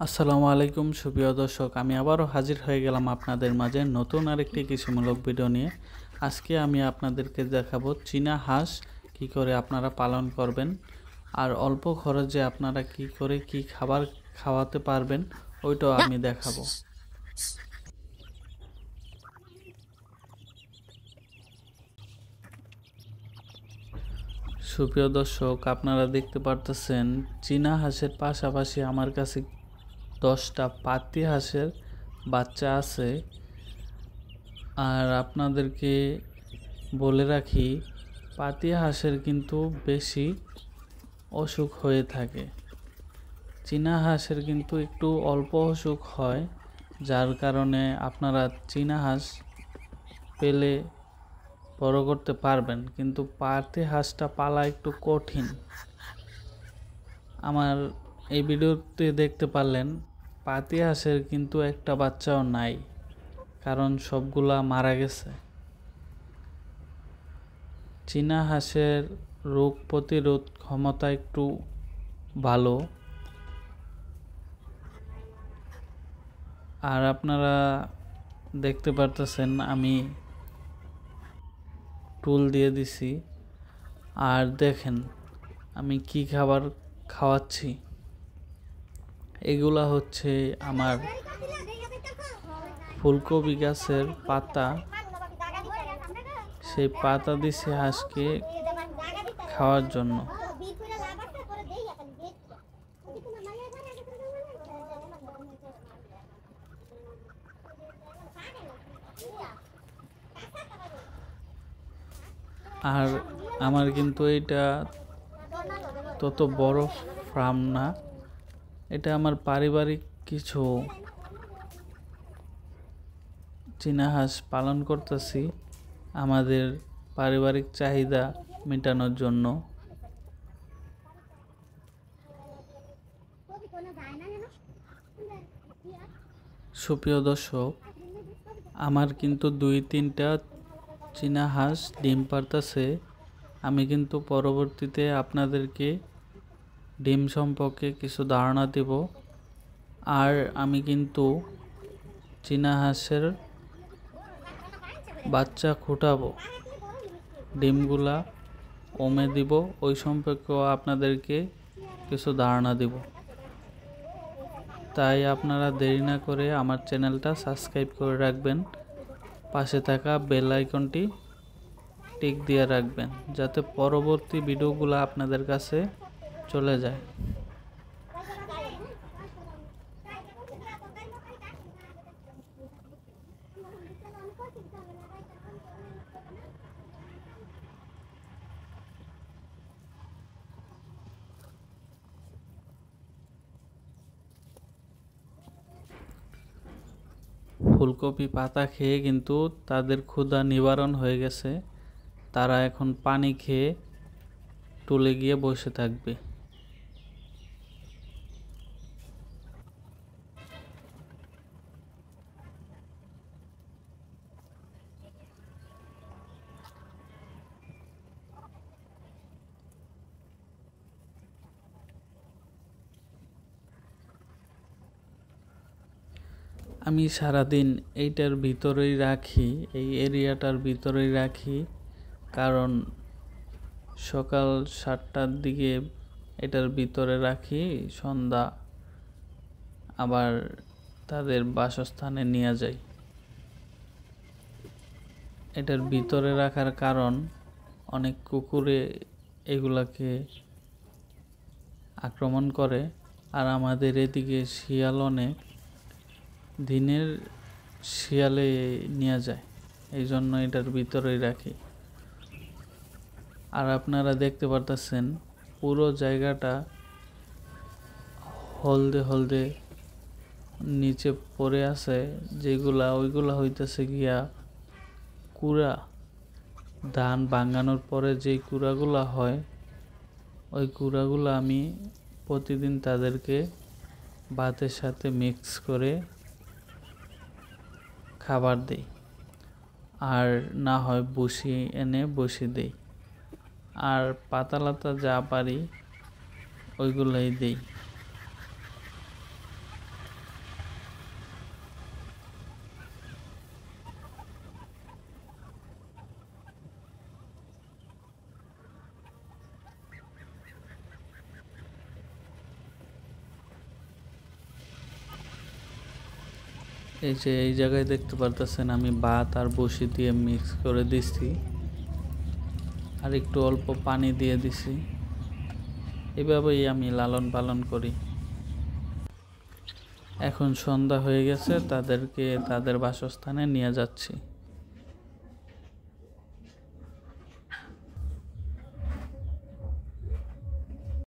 আসসালামু আলাইকুম সুপ্রিয় দর্শক, আমি আবারও হাজির হয়ে গেলাম আপনাদের মাঝে নতুন আরেকটি কৃষিমূলক ভিডিও নিয়ে। আজকে আমি আপনাদেরকে দেখাবো চীনা হাঁস কি করে আপনারা পালন করবেন আর অল্প খরচে আপনারা কি করে কি খাবার খাওয়াতে পারবেন ওইটাও আমি দেখাবো। সুপ্রিয় দর্শক, আপনারা দেখতে পারতেছেন চীনা হাঁসের পাশাপাশি আমার কাছে 10টা পাতি হাঁসের বাচ্চা আছে। আর আপনাদেরকে বলে রাখি, পাতি হাঁসের কিন্তু বেশি অসুখ হয়ে থাকে, চীনা হাঁসের কিন্তু একটু অল্প অসুখ হয়, যার কারণে আপনারা চীনা হাঁস পেলে বড় করতে পারবেন, কিন্তু পাতি হাঁসটা পালা একটু কঠিন। আমার এই ভিডিওতে দেখতে পারলেন পাতি হাঁসের কিন্তু একটা বাচ্চাও নাই, কারণ সবগুলা মারা গেছে। চীনা হাঁসের রোগ প্রতিরোধ ক্ষমতা একটু ভালো। আর আপনারা দেখতে পারতেছেন আমি টুল দিয়ে দিছি। আর দেখেন আমি কি খাবার খাওয়াচ্ছি। এগুলা হচ্ছে আমার ফুলকপি গাছের পাতা, সেই পাতা দিছে হাঁসকে খাওয়ার জন্য। আর আমার কিন্তু এটা তত বড় ফার্ম না, এটা আমার পারিবারিক কিছু চীনা হাঁস পালন করতেছি আমাদের পারিবারিক চাহিদা মেটানোর জন্য। সুপ্রিয় দর্শক, আমার কিন্তু 2-3টা চীনা হাঁস ডিম পারতেছে। আমি কিন্তু পরবর্তীতে আপনাদেরকে ডিম সম্পর্কে কিছু ধারণা দেব। আর আমি কিন্তু চীনা হাঁসের বাচ্চা ফুটাবো, ডিমগুলা কমে দিব, ওই সম্পর্কেও আপনাদেরকে কিছু ধারণা দিব। তাই আপনারা দেরি না করে আমার চ্যানেলটা সাবস্ক্রাইব করে রাখবেন, পাশে থাকা বেল আইকনটি টিক দিয়ে রাখবেন, যাতে পরবর্তী ভিডিওগুলো আপনাদের কাছে চলে যায়। ফুলকপি পাতা খেয়ে কিন্তু তাদের ক্ষুধা নিবারণ হয়ে গেছে, তারা এখন পানি খেয়ে টুলে গিয়ে বসে থাকবে। আমি সারাদিন এইটার ভিতরেই রাখি, এই এরিয়াটার ভিতরেই রাখি, কারণ সকাল 7টার দিকে এটার ভিতরে রাখি, সন্ধ্যা আবার তাদের বাসস্থানে নিয়ে যাই। এটার ভিতরে রাখার কারণ অনেক কুকুরে এগুলাকে আক্রমণ করে, আর আমাদের এদিকে শিয়াল অনেক, দিনের শিয়ালে নিয়ে যায়, এই জন্য এটার ভিতরেই রাখি। আর আপনারা দেখতে পারতেছেন পুরো জায়গাটা হলদে হলদে নিচে পড়ে আছে, ওইগুলা হইতেছে গিয়া কুড়া। ধান ভাঙানোর পরে যেই কুড়াগুলা হয়, ওই কুড়াগুলো আমি প্রতিদিন তাদেরকে ভাতের সাথে মিক্স করে খাবার দেই, আর না হয় বসি এনে বসে দেই, আর পাতা লাতা যা পারি ওইগুলাই দেই। এই যে এই জায়গায় দেখতে পারতেছেন আমি ভাত আর বসি দিয়ে মিক্স করে দিছি, আর একটু অল্প পানি দিয়ে দিছি। এভাবেই আমি লালন পালন করি। এখন সন্ধ্যা হয়ে গেছে, তাদেরকে তাদের বাসস্থানে নিয়ে যাচ্ছি।